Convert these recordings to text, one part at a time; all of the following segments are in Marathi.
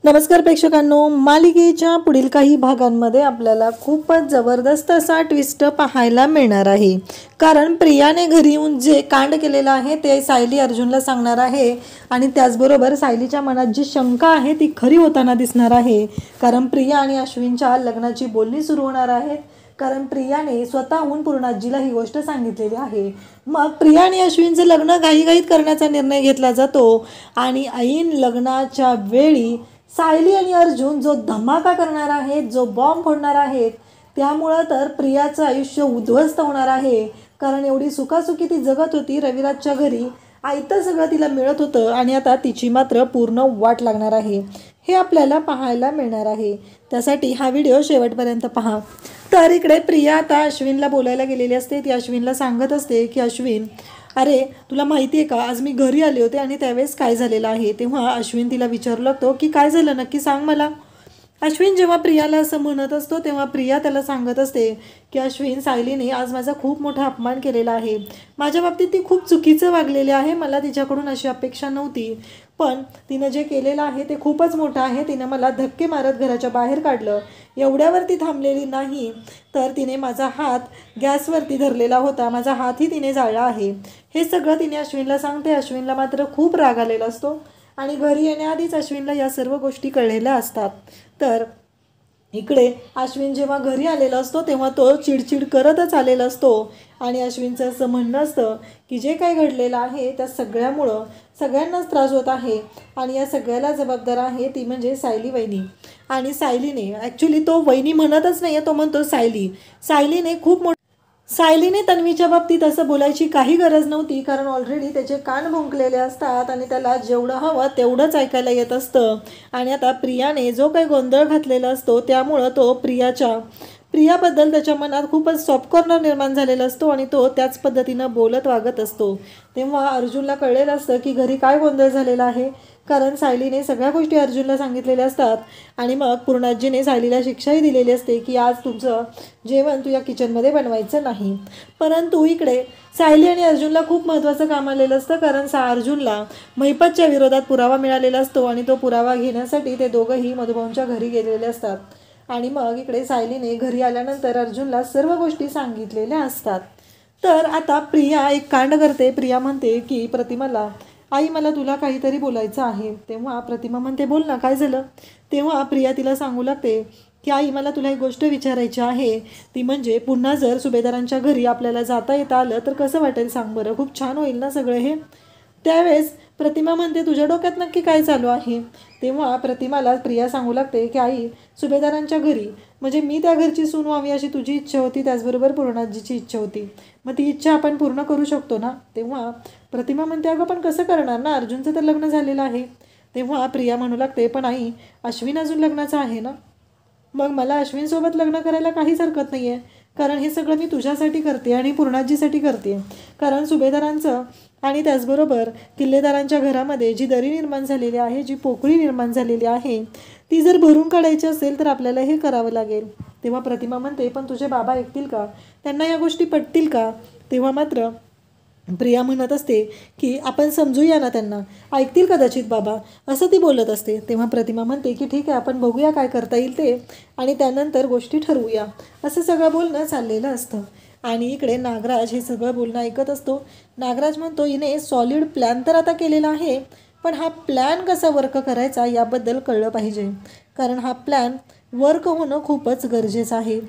नमस्कार प्रेक्षकांनो, मालिकेच्या पुढील काही भागांमध्ये आपल्याला खूपच जबरदस्त असा ट्विस्ट पाहायला मिळणार आहे। कारण प्रियाने घरी येऊन जे कांड केलेलं आहे ते सायली अर्जुनला सांगणार आहे आणि त्याचबरोबर सायलीच्या मनात जी शंका आहे ती खरी होताना दिसणार आहे। कारण प्रिया आणि अश्विनच्या लग्नाची बोलणी सुरू होणार आहेत। कारण प्रियाने स्वतःहून पूर्णाजीला ही गोष्ट सांगितलेली आहे। मग प्रिया आणि अश्विनचं लग्न घाईघाईत करण्याचा निर्णय घेतला जातो आणि ऐन लग्नाच्या वेळी सायली आणि अर्जुन जो धमाका करणार आहेत, जो बॉम्ब फोडणार आहेत, त्यामुळे तर प्रियाचं आयुष्य उद्ध्वस्त होणार आहे। कारण एवढी सुखासुखी ती जगत होती, रविराजच्या घरी आयतं सगळं तिला मिळत होतं आणि आता तिची मात्र पूर्ण वाट लागणार आहे। हे आपल्याला पाहायला मिळणार आहे। त्यासाठी हा व्हिडिओ शेवटपर्यंत पहा। तर इकडे प्रिया आता अश्विनला बोलायला गेलेली असते। ती अश्विनला सांगत असते की अश्विन, अरे तुला माहिती आहे का, आज मी घरी आले होते आणि त्यावेळेस काय झालेलं आहे। तेव्हा अश्विन तिला विचारू लागतो की काय झालं नक्की सांग मला। अश्विन जेव्हा प्रियाला असं म्हणत असतो तेव्हा प्रिया त्याला सांगत असते की अश्विन, सायलीने आज माझा खूप मोठा अपमान केलेला आहे। माझ्या बाबतीत ती खूप चुकीचं वागलेली आहे। मला तिच्याकडून अशी अपेक्षा नव्हती, पण तिनं जे केलेलं आहे ते खूपच मोठं आहे। तिनं मला धक्के मारत घराच्या बाहेर काढलं। एवढ्यावरती थांबलेली नाही तर तिने माझा हात गॅसवरती धरलेला होता, माझा हातही तिने जाळला आहे। हे सगळं तिने अश्विनला सांगते। अश्विनला मात्र खूप राग आलेला असतो आणि घरी येण्याआधीच अश्विनला या सर्व गोष्टी कळलेल्या असतात। तर इकडे अश्विन जेव्हा घरी आलेला असतो तेव्हा तो चिडचिड करतच आलेला असतो आणि अश्विनचं असं म्हणणं असतं की जे काही घडलेलं आहे त्या सगळ्यामुळं सगळ्यांनाच त्रास होत आहे आणि या सगळ्याला जबाबदार आहे ती म्हणजे सायली वहिनी। आणि सायलीने, ॲक्च्युली तो वहिनी म्हणतच नाही आहे, तो म्हणतो सायली। सायलीने तन्वीच्या बाबतीत असं बोलायची काही गरज नव्हती, कारण ऑलरेडी त्याचे कान भुंकलेले असतात आणि त्याला जेवढं हवं तेवढंच ऐकायला येत असतं। आणि आता प्रियाने जो काही गोंधळ घातलेला असतो त्यामुळं तो प्रियाबद्दल त्याच्या मनात खूपच सॉफ्ट कॉर्नर निर्माण झालेला असतो आणि तो त्याच पद्धतीनं बोलत वागत असतो। तेव्हा अर्जुनला कळलेलं असतं की घरी काय गोंधळ झालेला आहे, कारण सायलीने सगळ्या गोष्टी अर्जुनला सांगितलेल्या असतात। आणि मग पूर्णाजीने सायलीला शिक्षाही दिलेली असते की आज तुमचं जेवण तू या किचनमध्ये बनवायचं नाही। परंतु इकडे सायली आणि अर्जुनला खूप महत्त्वाचं काम आलेलं असतं, कारण अर्जुनला महिपतच्या विरोधात पुरावा मिळालेला असतो आणि तो पुरावा घेण्यासाठी ते दोघंही मधुभाऊंच्या घरी गेलेले असतात। आणि मग इकडे सायलीने घरी आल्यानंतर अर्जुनला सर्व गोष्टी सांगितलेल्या असतात। तर आता प्रिया एक कांड करते। प्रिया म्हणते की प्रतिमाला, आई मला तुला काहीतरी बोलायचं आहे। तेव्हा प्रतिमा म्हणते, बोल ना, काय झालं। तेव्हा प्रिया तिला सांगू लागते की आई मला तुला एक गोष्ट विचारायची आहे, ती म्हणजे पुन्हा जर सुभेदारांच्या घरी आपल्याला जाता येता आलं तर कसं वाटेल सांग बरं, खूप छान होईल ना सगळं हे। त्यावेळेस प्रतिमा म्हणते, तुझ्या डोक्यात नक्की काय चालू आहे। तेव्हा प्रतिमाला प्रिया सांगू लागते की आई, सुभेदारांच्या घरी म्हणजे मी त्या घरची सून व्हावी अशी तुझी इच्छा होती, त्याचबरोबर पूर्णाजीची इच्छा होती, मग ती इच्छा आपण पूर्ण करू शकतो ना। तेव्हा प्रतिमा म्हणते, अगं पण कसं करणार ना, अर्जुनचं तर लग्न झालेलं आहे। तेव्हा प्रिया म्हणू लागते, पण आई अश्विन अजून लग्नाचं आहे ना, मग मला अश्विनसोबत लग्न करायला काहीच हरकत नाही आहे, कारण हे सगळं मी तुझ्यासाठी करते आणि पूर्णाजीसाठी करते। कारण सुभेदारांचं आणि त्याचबरोबर किल्लेदारांच्या घरामध्ये जी दरी निर्माण झालेली आहे, जी पोकळी निर्माण झालेली आहे, ती जर भरून काढायची असेल तर आपल्याला हे करावं लागेल। तेव्हा प्रतिमा म्हणते, पण तुझे बाबा ऐकतील का, त्यांना या गोष्टी पटतील का। तेव्हा मात्र प्रिया म्हणत असते की आपण समजूया ना, त्यांना ऐकतील कदाचित बाबा, असं ती बोलत असते। तेव्हा प्रतिमा म्हणते की ठीक आहे, आपण बघूया काय करता येईल ते आणि त्यानंतर गोष्टी ठरवूया, असं सगळं बोलणं चाललेलं असतं। आणि इकडे नागराज हे सगळं बोलणं ऐकत असतो। नागराज म्हणतो, हिने सॉलिड प्लॅन तर आता केलेला आहे, पण हा प्लॅन कसा वर्क करायचा याबद्दल कळलं पाहिजे, कारण हा प्लॅन वर्क होणं खूपच गरजेचं आहे।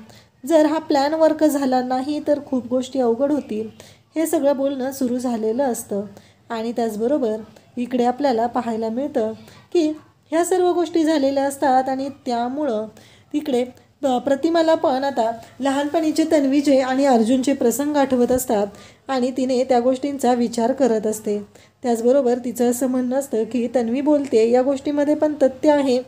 जर हा प्लॅन वर्क झाला नाही तर खूप गोष्टी अवघड होतील। हे सगळं बोलणं सुरू झालेलं असतं आणि त्याचबरोबर इकडे आपल्याला पाहायला मिळतं की ह्या सर्व गोष्टी झालेल्या असतात आणि त्यामुळं तिकडे प्रतिमाला पण आता लहानपणीचे तन्वीचे आणि अर्जुनचे प्रसंग आठवत असतात आणि तिने त्या गोष्टींचा विचार करत असते। त्याचबरोबर तिचं असं म्हणणं असतं की तन्वी बोलते या गोष्टीमध्ये पण तथ्य आहे,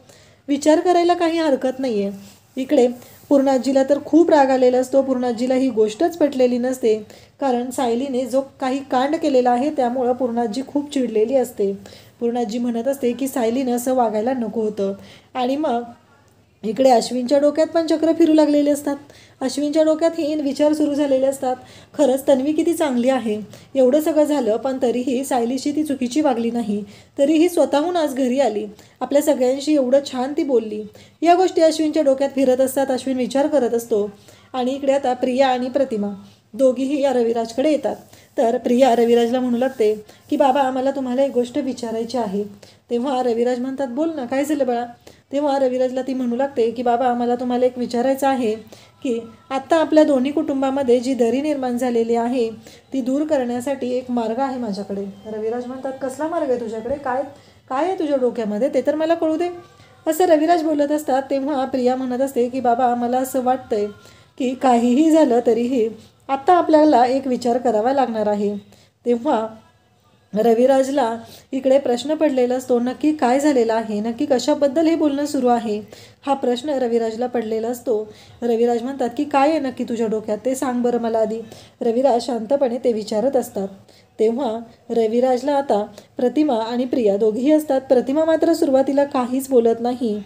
विचार करायला काही हरकत नाही आहे। इकडे पूर्णाजीला तर खूप राग आलेला असतो। पूर्णाजीला ही गोष्टच पटलेली नसते, कारण सायलीने जो काही कांड केलेला आहे त्यामुळं पूर्णाजी खूप चिडलेली असते। पूर्णाजी म्हणत असते की सायलीनं असं वागायला नको होतं। आणि मग इकडे अश्विनच्या डोक्यात पण चक्र फिरू लागलेले असतात. अश्विनच्या डोक्यात हे विचार सुरू झालेले असतात, खरंच तन्वी किती चांगली आहे. एवढं सगळं झालं पण तरीही सायलीशी ती चुकीची वागली नाही. तरीही स्वतःहून आज घरी आली, आपल्या सगळ्यांशी एवढं छान ती बोलली. या गोष्टी अश्विनच्या डोक्यात फिरत असतात. अश्विन विचार करत असतो. आणि इकडे आता प्रिया आणि प्रतिमा दोघीही या रविराजकडे येतात. तर प्रिया रविराजला म्हणू लागते की बाबा मला तुम्हाला एक गोष्ट विचारायची आहे. तेव्हा रविराज म्हणतात बोल ना, काय झालं बाळा. तेव्हा रविराजला ती म्हणू लागते की बाबा मला तुम्हाला एक विचारायचं आहे की आत्ता आपल्या दोन्ही कुटुंबामध्ये जी दरी निर्माण झालेली आहे ती दूर करण्यासाठी एक मार्ग आहे माझ्याकडे. रविराज म्हणतात कसला मार्ग आहे तुझ्याकडे, काय काय आहे तुझ्या डोक्यामध्ये ते तर मला कळू दे, असं रविराज बोलत असतात. तेव्हा प्रिया म्हणत असते की बाबा मला असं वाटतंय की काहीही झालं तरीही आत्ता आपल्याला एक विचार करावा लागणार आहे. तेव्हा रविराजला इकडे प्रश्न पडलेला असतो, नक्की काय झालेलं आहे, नक्की कशाबद्दल हे बोलणं सुरू आहे, हा प्रश्न रविराजला पडलेला असतो. रविराज म्हणतात की काय आहे नक्की तुझ्या डोक्यात ते सांग बरं मला आधी. रविराज शांतपणे ते विचारत असतात. तेव्हा रविराजला आता प्रतिमा आणि प्रिया दोघीही असतात. प्रतिमा मात्र सुरुवातीला काहीच बोलत नाही.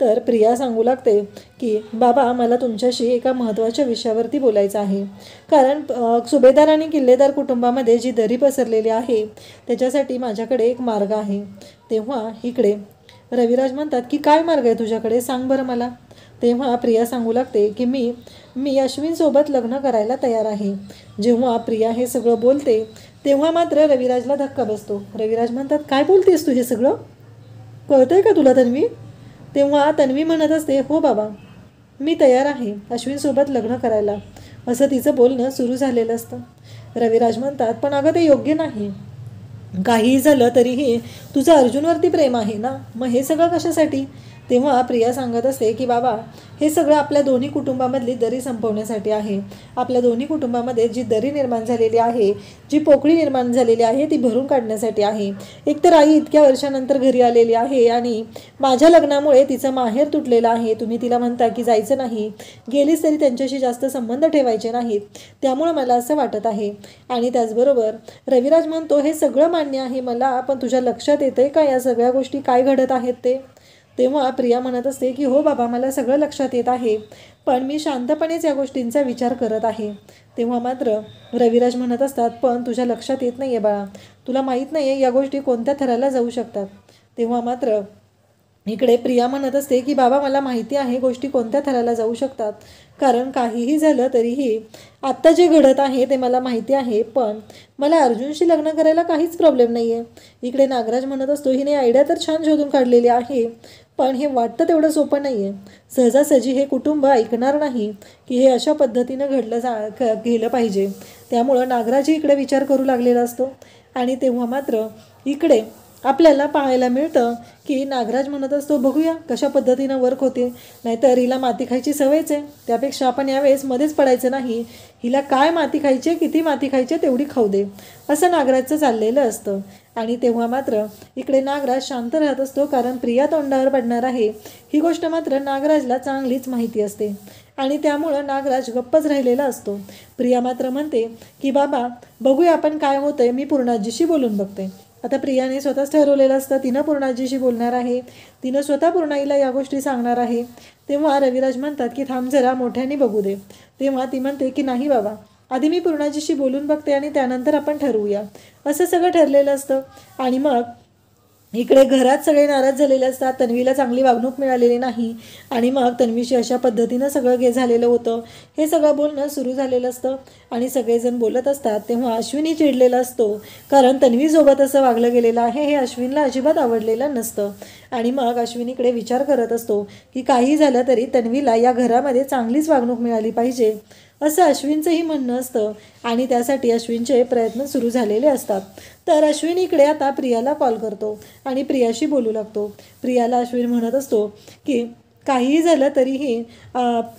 तर प्रिया सांगू लागते की बाबा मला तुमच्याशी एका महत्त्वाच्या विषयावरती बोलायचं आहे. कारण सुभेदार आणि किल्लेदार कुटुंबामध्ये जी दरी पसरलेली आहे त्याच्यासाठी माझ्याकडे एक मार्ग आहे. तेव्हा इकडे रविराज म्हणतात की काय मार्ग आहे तुझ्याकडे, सांग बरं मला. तेव्हा प्रिया सांगू लागते की मी अश्विनसोबत लग्न करायला तयार आहे. जेव्हा प्रिया हे सगळं बोलते तेव्हा मात्र रविराजला धक्का बसतो. रविराज म्हणतात काय बोलतेस तू हे सगळं, कळतंय का तुला तन्वी. तेव्हा तन्वी म्हणत असते हो बाबा मी तयार आहे अश्विनसोबत लग्न करायला, असं तिचं बोलणं सुरू झालेलं असतं. रविराज म्हणतात पण अगं ते योग्य नाही, काहीही झालं तरीही तुझं अर्जुनवरती प्रेम आहे ना, मग हे सगळं कशासाठी. तेव्हा प्रिया सांगत असते की बाबा हे सगळं आपल्या दोन्ही कुटुंबामधली दरी संपवण्यासाठी आहे. आपल्या दोन्ही कुटुंबामध्ये जी दरी निर्माण झालेली आहे, जी पोकळी निर्माण झालेली आहे ती भरून काढण्यासाठी आहे. एकतर आई इतक्या वर्षानंतर घरी आलेली आहे आणि माझ्या लग्नामुळे तिचं माहेर तुटलेलं आहे. तुम्ही तिला म्हणता की जायचं नाही, गेलीच तरी त्यांच्याशी जास्त संबंध ठेवायचे नाहीत, त्यामुळं मला असं वाटत आहे. आणि त्याचबरोबर रविराज म्हणतो हे सगळं मान्य आहे मला, पण तुझ्या लक्षात येते का या सगळ्या गोष्टी काय घडत आहेत ते. तेव्हा प्रिया म्हणत असते की हो बाबा मला सगळं लक्षात येत आहे, पण मी शांतपणेच या गोष्टींचा विचार करत आहे. तेव्हा मात्र रविराज म्हणत असतात पण तुझ्या लक्षात येत नाही आहे बाळा, तुला माहीत नाही आहे या गोष्टी कोणत्या थराला जाऊ शकतात. तेव्हा मात्र इकडे प्रिया म्हणत असते की बाबा मला माहिती आहे गोष्टी कोणत्या थराला जाऊ शकतात, कारण काहीही झालं तरीही आत्ता जे घडत आहे ते मला माहिती आहे, पण मला अर्जुनशी लग्न करायला काहीच प्रॉब्लेम नाही आहे. इकडे नागराज म्हणत असतो हिने आयडिया तर छान शोधून काढलेली आहे, पण हे वाटतं तेवढं सोपं नाही आहे. सहजासहजी हे कुटुंब ऐकणार नाही की हे अशा पद्धतीनं गेलं पाहिजे. त्यामुळं नागराजही इकडे विचार करू लागलेला असतो. आणि तेव्हा मात्र इकडे आपल्याला पाहायला मिळतं की नागराज म्हणत असतो बघूया कशा पद्धतीनं वर्क होते, नाहीतर हिला माती खायची सवयच आहे, त्यापेक्षा आपण यावेळेस मध्येच पडायचं नाही, हिला काय माती खायची किती माती खायची तेवढी खाऊ दे, असं नागराजचं चाललेलं असतं. आणि तेव्हा मात्र इकडे नागराज शांत राहत असतो, कारण प्रिया तोंडावर पडणार आहे ही गोष्ट मात्र नागराजला चांगलीच माहिती असते आणि त्यामुळं नागराज गप्पच राहिलेला असतो. प्रिया मात्र म्हणते की बाबा बघूया आपण काय होतंय, मी पूर्णाजीशी बोलून बघते. आता प्रियाने स्वतःच ठरवलेलं असतं तिनं पूर्णाजीशी बोलणार आहे, तिनं स्वतः पूर्णाईला या गोष्टी सांगणार आहे. तेव्हा रविराज म्हणतात की थांब जरा मोठ्याने बघू दे. तेव्हा ती म्हणते की नाही बाबा आधी मी पूर्णाजीशी बोलून बघते आणि त्यानंतर आपण ठरवूया, असं सगळं ठरलेलं असतं. आणि मग इकडे घरात सगळे नाराज झालेले असतात, तन्वीला चांगली वागणूक मिळालेली नाही आणि मग तन्वीशी अशा पद्धतीनं सगळं झालेलं होतं, हे सगळं बोलणं सुरू झालेलं असतं. आणि सगळेजण बोलत असतात तेव्हा अश्विनी चिडलेला असतो, कारण तन्वीसोबत असं वागलं गेलेलं आहे हे अश्विनला अजिबात आवडलेलं नसतं. आणि मग अश्विनीकडे विचार करत असतो की काही झालं तरी तन्वीला या घरामध्ये चांगलीच वागणूक मिळाली पाहिजे, असं अश्विनचंही म्हणणं असतं. आणि त्यासाठी अश्विनचे प्रयत्न सुरू झालेले असतात. तर अश्विन इकडे आता प्रियाला कॉल करतो आणि प्रियाशी बोलू लागतो. प्रियाला अश्विन म्हणत असतो की काहीही झालं तरीही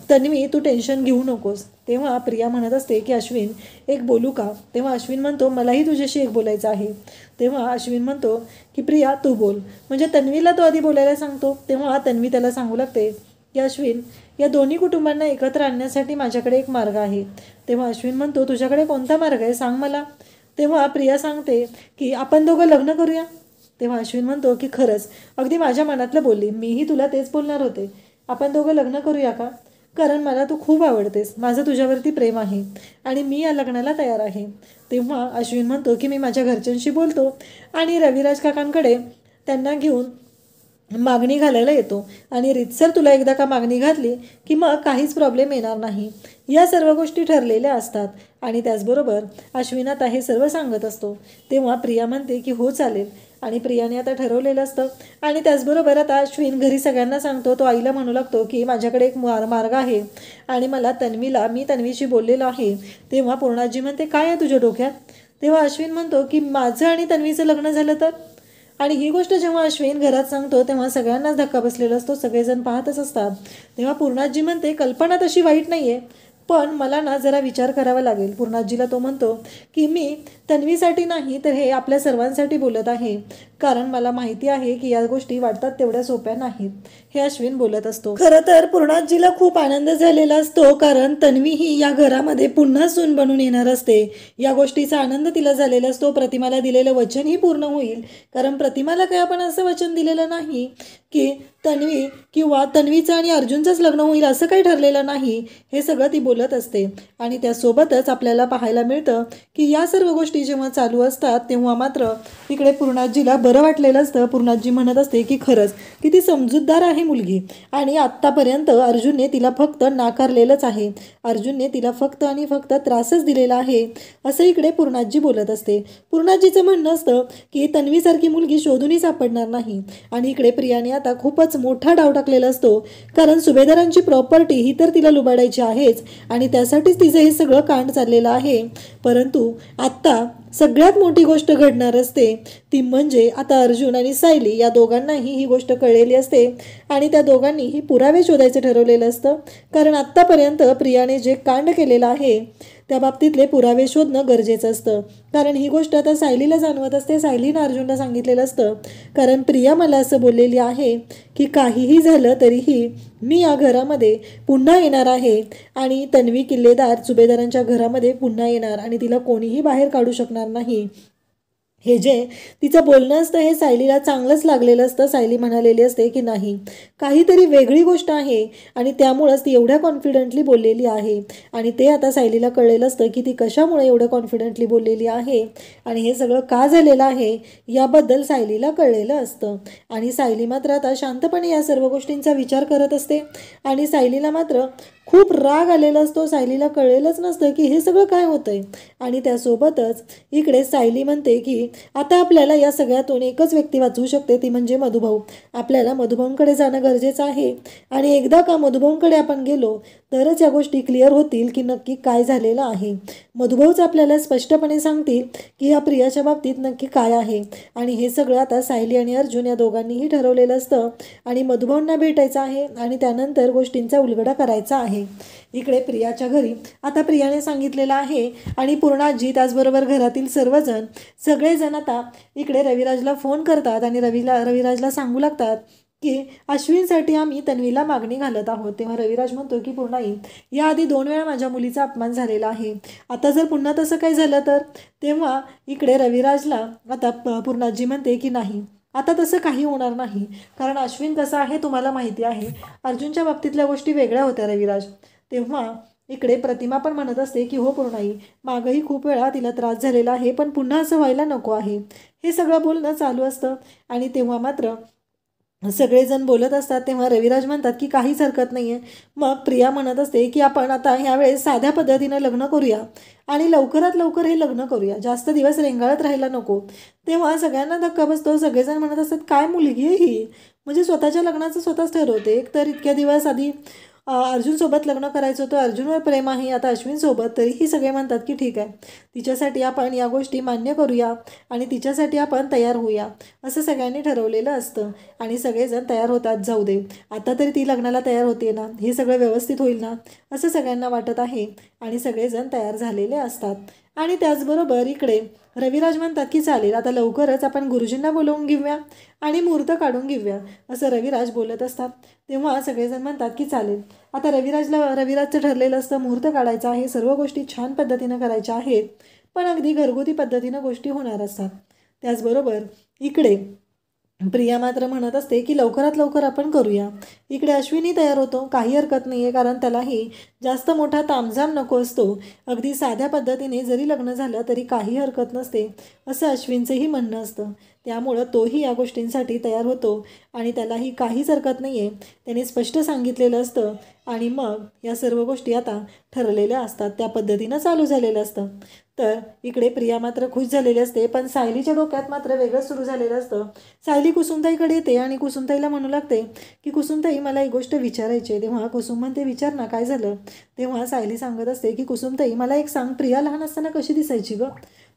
तन्वी तू टेन्शन घेऊ नकोस. तेव्हा प्रिया म्हणत असते की अश्विन एक बोलू का. तेव्हा अश्विन म्हणतो मलाही तुझ्याशी एक बोलायचं आहे. तेव्हा अश्विन म्हणतो की प्रिया तू बोल, म्हणजे तन्वीला तो आधी बोलायला सांगतो. तेव्हा तन्वी त्याला सांगू लागते की अश्विन या दोन्ही कुटुंबांना एकत्र आणण्यासाठी माझ्याकडे एक मार्ग आहे. तेव्हा अश्विन म्हणतो तुझ्याकडे कोणता मार्ग आहे सांग मला. तेव्हा प्रिया सांगते की आपण दोघं लग्न करूया. तेव्हा अश्विन म्हणतो की खरंच अगदी माझ्या मनातलं बोलली, मीही तुला तेच बोलणार होते. आपण दोघं लग्न करूया का? कारण मला तू खूप आवडतेस, माझं तुझ्यावरती प्रेम आहे आणि मी या लग्नाला तयार आहे. तेव्हा अश्विन म्हणतो की मी माझ्या घरच्यांशी बोलतो आणि रविराज काकांकडे त्यांना घेऊन मागणी घालायला येतो आणि रीतसर तुला एकदा का मागणी घातली की मग काहीच प्रॉब्लेम येणार नाही, या सर्व गोष्टी ठरलेल्या असतात. आणि त्याचबरोबर अश्विन आता हे सर्व सांगत असतो. तेव्हा प्रिया म्हणते की हो चालेल, आणि प्रियाने आता ठरवलेलं असतं. आणि त्याचबरोबर आता अश्विन घरी सगळ्यांना सांगतो. तो आईला म्हणू लागतो की माझ्याकडे एक मार्ग आहे आणि मला मी तन्वीशी बोललेलो आहे. तेव्हा पूर्णाजी म्हणते काय आहे तुझ्या डोक्यात? तेव्हा अश्विन म्हणतो की माझं आणि तन्वीचं लग्न झालं तर? आणि ही गोष्ट जेव्हा अश्विन घरात सांगतो तेव्हा सगळ्यांनाच धक्का बसलेला असतो, सगळेजण पाहतच असतात. तेव्हा पूर्णाजी म्हणते कल्पना तशी वाईट नाही आहे, पण मला ना जरा विचार करावा लागेल. पूर्णाजीला तो म्हणतो की मी तन्वीसाठी नाही तर हे आपल्या सर्वांसाठी बोलत आहे, कारण मला माहिती आहे की या गोष्टी वाटतात तेवढ्या सोप्या नाहीत, हे अश्विन बोलत असतो. खरं तर पूर्णाजीला खूप आनंद झालेला असतो, कारण तन्वी ही या घरामध्ये पुन्हा सून बनून येणार असते. या गोष्टीचा आनंद तिला झालेला असतो. प्रतिमाला दिलेलं वचनही पूर्ण होईल, कारण प्रतिमाला काय आपण असं वचन दिलेलं नाही की तन्वी किंवा तन्वीचं आणि अर्जुनचंच लग्न होईल असं काही ठरलेलं नाही. हे सगळं ती बोलत असते. आणि त्यासोबतच आपल्याला पाहायला मिळतं की या सर्व गोष्टी जेव्हा चालू असतात तेव्हा मात्र इकडे पूर्णाजीला बरं वाटलेलं असतं. पूर्णाजी म्हणत असते की खरंच किती समजूतदार आहे मुलगी, आणि आत्तापर्यंत अर्जुनने तिला फक्त नाकारलेलंच आहे, अर्जुनने तिला फक्त आणि फक्त त्रासच दिलेला आहे, असं इकडे पूर्णाजी बोलत असते. पूर्णाजीचं म्हणणं असतं की तन्वीसारखी मुलगी शोधूनही सापडणार नाही. आणि इकडे प्रियाने आता खूपच मोठा डाव टाकलेला असतो, कारण सुभेदारांची प्रॉपर्टी ही तर तिला लुबाडायची आहेच आणि त्यासाठीच तिचं हे सगळं कांड चाललेलं आहे. परंतु आत्ता सगळ्यात मोठी गोष्ट घडणार असते ती म्हणजे आता अर्जुन आणि सायली या दोघांनाही ही गोष्ट कळलेली असते आणि त्या दोघांनी ही पुरावे शोधायचं ठरवलेलं असतं. कारण आत्तापर्यंत प्रियाने जे कांड केलेलं आहे त्या बाबतीतले पुरावे शोधणं गरजेचं असतं, कारण ही गोष्ट आता सायलीला जाणवत असते. सायलीनं अर्जुनला सांगितलेलं असतं, कारण प्रिया मला असं बोललेली आहे की काहीही झालं तरीही मी या घरामध्ये पुन्हा येणार आहे आणि तन्वी किल्लेदार सुभेदारांच्या घरामध्ये पुन्हा येणार आणि तिला कोणीही बाहेर काढू शकणार नाही. हे जे तिचं बोलणं असतं हे सायलीला चांगलंच लागलेलं असतं. सायली म्हणालेली असते की नाही, काहीतरी वेगळी गोष्ट आहे आणि त्यामुळंच ती एवढ्या कॉन्फिडंटली बोललेली आहे. आणि ते आता सायलीला कळलेलं असतं की ती कशामुळे एवढं कॉन्फिडंटली बोललेली आहे आणि हे सगळं का झालेलं आहे याबद्दल सायलीला कळलेलं असतं. आणि सायली मात्र आता शांतपणे या सर्व गोष्टींचा विचार करत असते आणि सायलीला मात्र खूप राग आलेला असतो. सायलीला कळलेलंच नसतं की हे सगळं काय होतंय. आणि त्यासोबतच इकडे सायली म्हणते की आता आपल्याला या सगळ्यातून एकच व्यक्ती वाचवू शकते, ती म्हणजे मधुभाऊ. आपल्याला मधुभाऊंकडे जाणं गरजेचं आहे आणि एकदा का मधुभाऊंकडे आपण गेलो तरच या गोष्टी क्लिअर होतील की नक्की काय झालेलं आहे. मधुभाऊच आपल्याला स्पष्टपणे सांगतील की या प्रियाच्या बाबतीत नक्की काय आहे. आणि हे सगळं आता सायली आणि अर्जुन या दोघांनीही ठरवलेलं असतं आणि मधुभाऊंना भेटायचं आहे आणि त्यानंतर गोष्टींचा उलगडा करायचा आहे. इकडे प्रियाच्या घरी आता प्रियाने सांगितलेलं आहे आणि पूर्णाजी त्याचबरोबर घरातील सगळेजण आता इकडे रविराजला फोन करतात आणि रविराजला सांगू लागतात की अश्विनसाठी आम्ही तन्वीला मागणी घालत आहोत. तेव्हा रविराज म्हणतो की पूर्णाई, याआधी 2 वेळा माझ्या मुलीचा अपमान झालेला आहे, आता जर पुन्हा तसं काही झालं तर? तेव्हा इकडे रविराजला आता पूर्णाजी म्हणते की नाही, आता तसं काही होणार नाही, कारण अश्विन कसा आहे तुम्हाला माहिती आहे. अर्जुनच्या बाबतीतल्या गोष्टी वेगळ्या होत्या रविराज. तेव्हा इकडे प्रतिमा पण म्हणत असते की हो पूर्णाई, मागही खूप वेळा तिला त्रास झालेला आहे, पण पुन्हा असं व्हायला नको आहे. हे सगळं बोलणं चालू असतं आणि तेव्हा मात्र सगळेजण बोलत असतात. तेव्हा रविराज म्हणतात की काहीच हरकत नाही आहे. मग प्रिया म्हणत असते की आपण आता ह्यावेळेस साध्या पद्धतीनं लग्न करूया आणि लवकरात लवकर हे लग्न करूया, जास्त दिवस रेंगाळत राहायला नको. तेव्हा सगळ्यांना धक्का बसतो. सगळेजण म्हणत असतात काय मुलगी आहे ही, म्हणजे स्वतःच्या लग्नाचं स्वतःच ठरवते. एक तर इतक्या दिवस आधी अर्जुनसोबत लग्न करायचं होतं, अर्जुनवर प्रेम आहे, आता अश्विनसोबत. तरीही सगळे म्हणतात की ठीक आहे, तिच्यासाठी आपण या गोष्टी मान्य करूया आणि तिच्यासाठी आपण तयार होऊया, असं सगळ्यांनी ठरवलेलं असतं. आणि सगळेजण तयार होतात. जाऊ दे, आता तरी ती लग्नाला तयार होते ना, हे सगळं व्यवस्थित होईल ना, असं सगळ्यांना वाटत आहे आणि सगळेजण तयार झालेले असतात. आणि त्याचबरोबर इकडे रविराज म्हणतात की चालेल, आता लवकरच आपण गुरुजींना बोलवून घेऊया आणि मुहूर्त काढून घेऊया, असं रविराज बोलत असतात. तेव्हा सगळेजण म्हणतात की चालेल. आता रविराजचं ठरलेलं असतं मुहूर्त काढायचं आहे, सर्व गोष्टी छान पद्धतीनं करायच्या आहेत, पण अगदी घरगुती पद्धतीनं गोष्टी होणार असतात. त्याचबरोबर इकडे प्रिया मात्र म्हणत असते की लवकरात लवकर आपण करूया. इकडे अश्विनी तयार होतो. काही हरकत नाही आहे, कारण त्यालाही जास्त मोठा तामझाम नको असतो. अगदी साध्या पद्धतीने जरी लग्न झालं तरी काही हरकत नसते असं अश्विनचंही म्हणणं असतं. त्यामुळं तोही या गोष्टींसाठी तयार होतो आणि त्यालाही काहीच हरकत नाही आहे. त्याने स्पष्ट सांगितलेलं असतं आणि मग या सर्व गोष्टी आता ठरलेल्या असतात, त्या पद्धतीनं चालू झालेलं असतं. तर इकडे प्रिया मात्र खुश झालेली असते, पण सायलीच्या डोक्यात मात्र वेगळंच सुरू झालेलं असतं. सायली कुसुमताईकडे येते आणि कुसुमताईला म्हणू लागते की कुसुमताई मला एक गोष्ट विचारायची आहे. तेव्हा कुसुम म्हणते विचार ना, काय झालं. तेव्हा सायली सांगत असते की कुसुमताई मला एक सांग, प्रिया लहान असताना कशी दिसायची गं.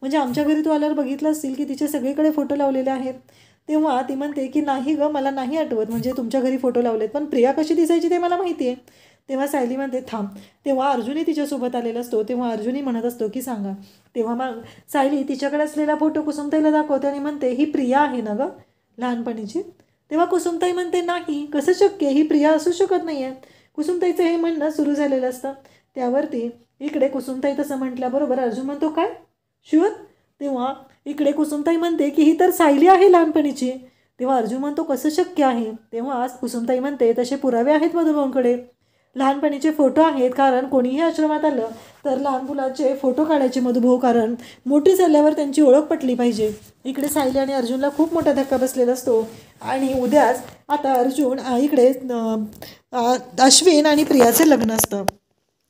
म्हणजे आमच्या घरी तू आल्यावर बघितलं असतील की तिचे सगळीकडे फोटो लावलेले आहेत. तेव्हा ती म्हणते की नाही गं, मला नाही आठवत, म्हणजे तुमच्या घरी फोटो लावलेत, पण प्रिया कशी दिसायची ते मला माहिती आहे. तेव्हा सायली म्हणते थांब. तेव्हा अर्जुनही तिच्यासोबत आलेला असतो. तेव्हा अर्जुनही म्हणत असतो की सांगा. तेव्हा मग सायली तिच्याकडे असलेला फोटो कुसुमताईला दाखवते आणि म्हणते ही प्रिया आहे ना गं लहानपणीची. तेव्हा कुसुमताई म्हणते नाही, कसं शक्य, ही प्रिया असू शकत नाही आहे. कुसुमताईचं हे म्हणणं सुरू झालेलं असतं. त्यावरती इकडे कुसुमताई तसं म्हटल्याबरोबर अर्जुन म्हणतो काय शुअर. तेव्हा इकडे कुसुमताई म्हणते की ही तर सायली आहे लहानपणीची. तेव्हा अर्जुन म्हणतो कसं शक्य आहे. तेव्हा आज कुसुमताई म्हणते तसे पुरावे आहेत मधुभाऊंकडे, लहानपणीचे फोटो आहेत, कारण कोणीही आश्रमात आलं तर लहान मुलांचे फोटो काढायचे मधुभाऊ, कारण मोठी झाल्यावर त्यांची ओळख पटली पाहिजे. इकडे सायली आणि अर्जुनला खूप मोठा धक्का बसलेला असतो आणि उद्याच आता अर्जुन इकडे अश्विन आणि प्रियाचं लग्न असतं.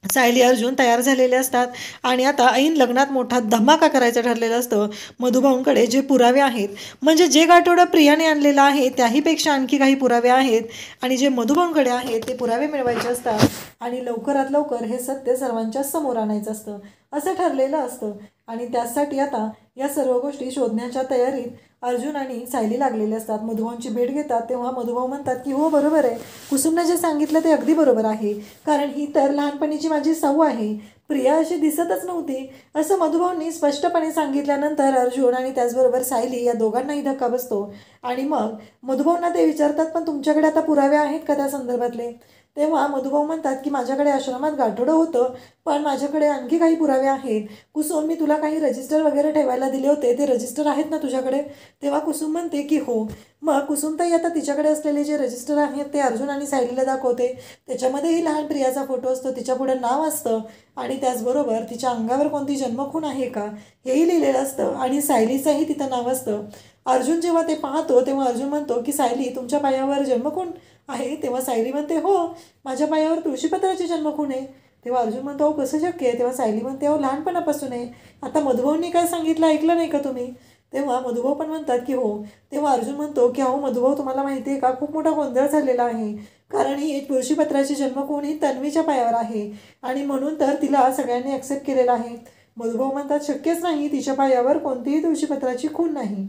सायली अर्जुन तयार झालेले असतात आणि आता ऐन लग्नात मोठा धमाका करायचं ठरलेलं असतं. मधुभाऊंकडे जे पुरावे आहेत, म्हणजे जे गाठोडं प्रियाने आणलेलं आहे त्याहीपेक्षा आणखी काही पुरावे आहेत आणि जे मधुभाऊंकडे आहेत ते पुरावे मिळवायचे असतात आणि लवकरात लवकर हे सत्य सर्वांच्या समोर आणायचं असतं असं ठरलेलं असतं. आणि त्यासाठी आता या सर्व गोष्टी शोधण्याच्या तयारीत अर्जुन आणि सायली लागलेले असतात. मधुभाऊंची भेट घेतात तेव्हा मधुभाऊ म्हणतात की हो बरोबर आहे, कुसुमने जे सांगितलं ते अगदी बरोबर आहे, कारण ही तर लहानपणीची माझी सौ आहे, प्रिया अशी दिसतच नव्हती असं मधुभाऊंनी स्पष्टपणे सांगितल्यानंतर अर्जुन आणि त्याचबरोबर सायली या दोघांनाही धक्का बसतो. आणि मग मधुभाऊंना ते विचारतात पण तुमच्याकडे आता पुरावे आहेत का त्या संदर्भातले. तेव्हा मधुभाऊ म्हणतात की माझ्याकडे आश्रमात गाठोडं होतं, पण माझ्याकडे आणखी काही पुरावे आहेत. कुसुम, मी तुला काही रजिस्टर वगैरे ठेवायला दिले होते, ते रजिस्टर आहेत ना तुझ्याकडे. तेव्हा कुसुम म्हणते की हो. मग कुसुमताई आता तिच्याकडे असलेले जे रजिस्टर आहेत ते अर्जुन आणि सायलीला दाखवते. त्याच्यामध्येही लहान प्रियाचा फोटो असतो, तिच्या पुढे नाव असतं आणि त्याचबरोबर तिच्या अंगावर कोणती जन्मखून आहे का हेही लिहिलेलं असतं आणि सायलीचंही तिथं नाव असतं. अर्जुन जेव्हा ते पाहतो तेव्हा अर्जुन म्हणतो की सायली तुमच्या पायावर जन्मखून आहे. तेव्हा सायली म्हणते हो, माझ्या पायावर तुळशीपत्राची जन्मखून आहे. तेव्हा अर्जुन म्हणतो कसं शक्य आहे. तेव्हा सायली म्हणते हो लहानपणापासून आहे. आता मधुभाऊंनी काय सांगितलं ऐकलं नाही का तुम्ही. तेव्हा मधुभाऊ पण म्हणतात की हो. तेव्हा अर्जुन म्हणतो की अहो मधुभाऊ, तुम्हाला माहिती आहे का खूप मोठा गोंधळ झालेला आहे, कारण ही तुळशीपत्राची जन्मखून ही तन्वीच्या पायावर आहे आणि म्हणून तर तिला सगळ्यांनी ॲक्सेप्ट केलेलं आहे. मधुभाऊ म्हणतात शक्यच नाही, तिच्या पायावर कोणतीही तुळशीपत्राची खूण नाही,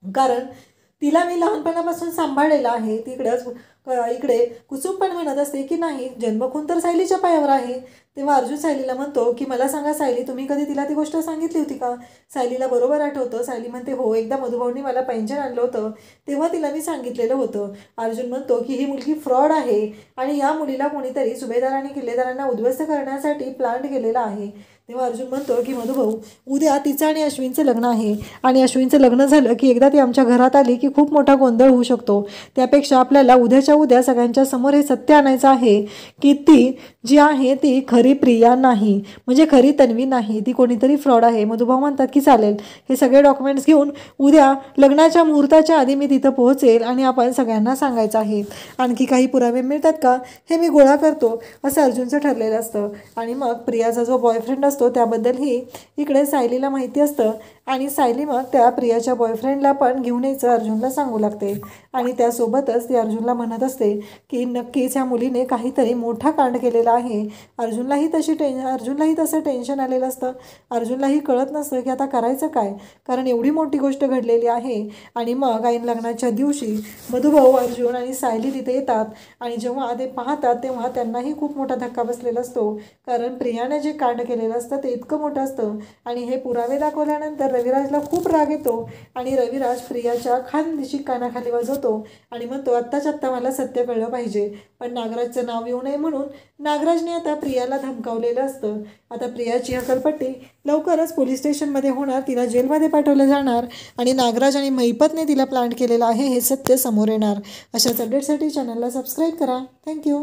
कारण तिला मी लहानपणापासून सांभाळलेलं आहे. इकडे कुसुम पण म्हणत असते की नाही, जन्मखून तर सायलीच्या पायावर आहे. तेव्हा अर्जुन सायलीला म्हणतो की मला सांगा सायली, तुम्ही कधी तिला ती गोष्ट सांगितली होती का. सायलीला बरोबर आठवतं. सायली म्हणते हो, एकदा मधुभाऊंनी मला पैंजण आणलं होतं तेव्हा तिला मी सांगितलेलं होतं. अर्जुन म्हणतो की ही मुलगी फ्रॉड आहे आणि या मुलीला कोणीतरी सुभेदार आणि किल्लेदारांना उद्ध्वस्त करण्यासाठी प्लांट केलेला आहे. तेव्हा अर्जुन म्हणतो की मधुभाऊ, उद्या तिचं आणि अश्विनचं लग्न आहे आणि अश्विनचं लग्न झालं की एकदा ती आमच्या घरात आली की खूप मोठा गोंधळ होऊ शकतो. त्यापेक्षा आपल्याला उद्याच्या उद्या सगळ्यांच्या समोर हे सत्य आणायचं आहे की ती जी आहे ती खरी प्रिया नाही, म्हणजे खरी तन्वी नाही, ती कोणीतरी फ्रॉड आहे. मधुभाऊ म्हणतात की चालेल, हे सगळे डॉक्युमेंट्स घेऊन उद्या लग्नाच्या मुहूर्ताच्या आधी मी तिथं पोहोचेल आणि आपण सगळ्यांना सांगायचं आहे. आणखी काही पुरावे मिळतात का हे मी गोळा करतो असं अर्जुनचं ठरलेलं असतं. आणि मग प्रियाचा जो बॉयफ्रेंड असतो त्याबद्दलही इकडे सायलीला माहिती असतं आणि सायली मग त्या प्रियाच्या बॉयफ्रेंडला पण घेऊन यायचं अर्जुनला सांगू लागते. आणि त्यासोबतच ती अर्जुनला म्हणत असते की नक्कीच ह्या मुलीने काहीतरी मोठा कांड केलेला आहे. अर्जुनलाही तसं टेन्शन आलेलं असतं. अर्जुनलाही कळत नसतं की आता करायचं काय, कारण एवढी मोठी गोष्ट घडलेली आहे. आणि मग ऐन लग्नाच्या दिवशी मधुभाऊ, अर्जुन आणि सायली तिथे येतात आणि जेव्हा ते पाहतात तेव्हा त्यांनाही खूप मोठा धक्का बसलेला असतो, कारण प्रियाने जे कांड केलेलं असतं ते इतकं मोठं असतं. आणि हे पुरावे दाखवल्यानंतर रविराजला खूप राग येतो आणि रविराज प्रियाच्या खानदेशी कानाखाली वाजवतो आणि म्हणतो आत्ताच आत्ता मला सत्य कळलं पाहिजे. पण नागराजचं नाव येऊ नये म्हणून नागराजने आता प्रियाला धमकावलेलं असतं. आता प्रियाची हकलपट्टी लवकरच पोलीस स्टेशनमध्ये होणार, तिला जेलमध्ये पाठवलं जाणार आणि नागराज आणि महिपतने तिला प्लांट केलेलं आहे हे सत्य समोर येणार. अशाच अपडेटसाठी चॅनलला सबस्क्राईब करा. थँक्यू.